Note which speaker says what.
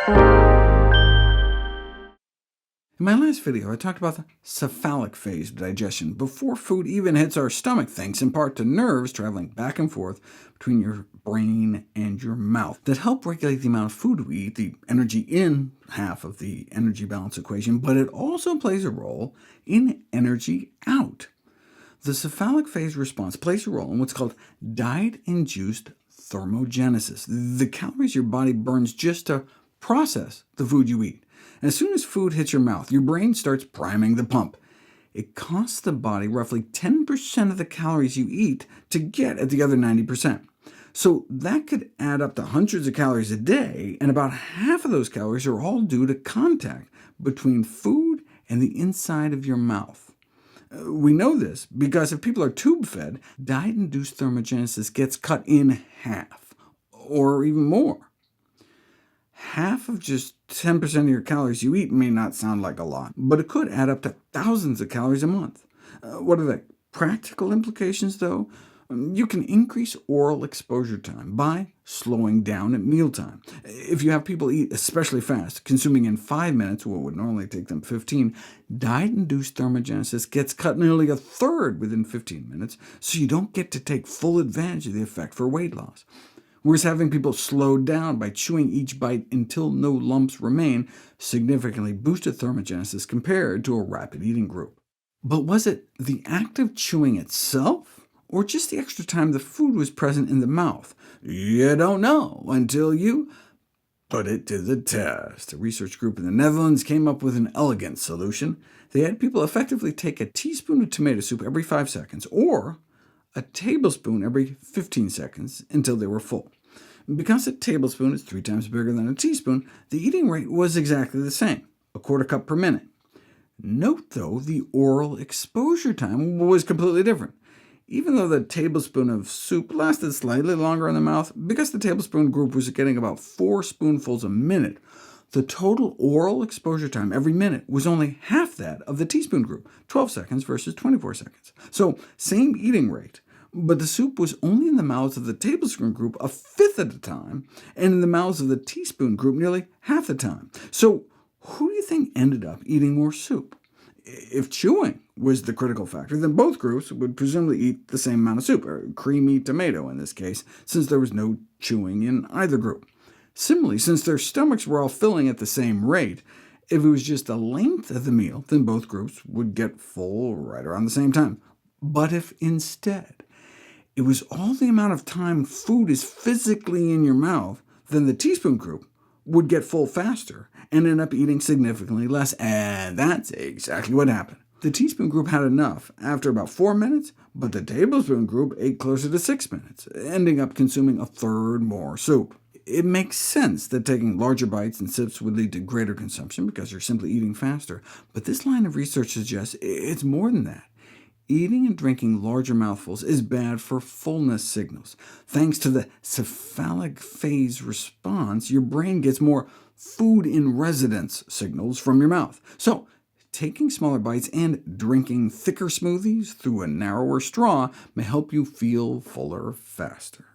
Speaker 1: In my last video, I talked about the cephalic phase of digestion, before food even hits our stomach, thanks in part to nerves traveling back and forth between your brain and your mouth that help regulate the amount of food we eat, the energy in half of the energy balance equation, but it also plays a role in energy out. The cephalic phase response plays a role in what's called diet-induced thermogenesis, the calories your body burns just to process the food you eat. And as soon as food hits your mouth, your brain starts priming the pump. It costs the body roughly 10% of the calories you eat to get at the other 90%. So that could add up to hundreds of calories a day, and about half of those calories are all due to contact between food and the inside of your mouth. We know this because if people are tube-fed, diet-induced thermogenesis gets cut in half, or even more. Half of just 10% of your calories you eat may not sound like a lot, but it could add up to thousands of calories a month. What are the practical implications, though? You can increase oral exposure time by slowing down at mealtime. If you have people eat especially fast, consuming in 5 minutes what would normally take them 15, diet-induced thermogenesis gets cut nearly a third within 15 minutes, so you don't get to take full advantage of the effect for weight loss. Whereas having people slow down by chewing each bite until no lumps remain significantly boosted thermogenesis compared to a rapid eating group. But was it the act of chewing itself, or just the extra time the food was present in the mouth? You don't know until you put it to the test. A research group in the Netherlands came up with an elegant solution. They had people effectively take a teaspoon of tomato soup every 5 seconds, or a tablespoon every 15 seconds until they were full. Because a tablespoon is 3 times bigger than a teaspoon, the eating rate was exactly the same, a quarter cup per minute. Note, though, the oral exposure time was completely different. Even though the tablespoon of soup lasted slightly longer in the mouth, because the tablespoon group was getting about 4 spoonfuls a minute, the total oral exposure time every minute was only half that of the teaspoon group, 12 seconds versus 24 seconds. So same eating rate, but the soup was only in the mouths of the tablespoon group a fifth of the time, and in the mouths of the teaspoon group nearly half the time. So who do you think ended up eating more soup? If chewing was the critical factor, then both groups would presumably eat the same amount of soup, or creamy tomato in this case, since there was no chewing in either group. Similarly, since their stomachs were all filling at the same rate, if it was just the length of the meal, then both groups would get full right around the same time. But if instead it was all the amount of time food is physically in your mouth, then the teaspoon group would get full faster and end up eating significantly less, and that's exactly what happened. The teaspoon group had enough after about 4 minutes, but the tablespoon group ate closer to 6 minutes, ending up consuming a third more soup. It makes sense that taking larger bites and sips would lead to greater consumption because you're simply eating faster, but this line of research suggests it's more than that. Eating and drinking larger mouthfuls is bad for fullness signals. Thanks to the cephalic phase response, your brain gets more food in residence signals from your mouth. So taking smaller bites and drinking thicker smoothies through a narrower straw may help you feel fuller faster.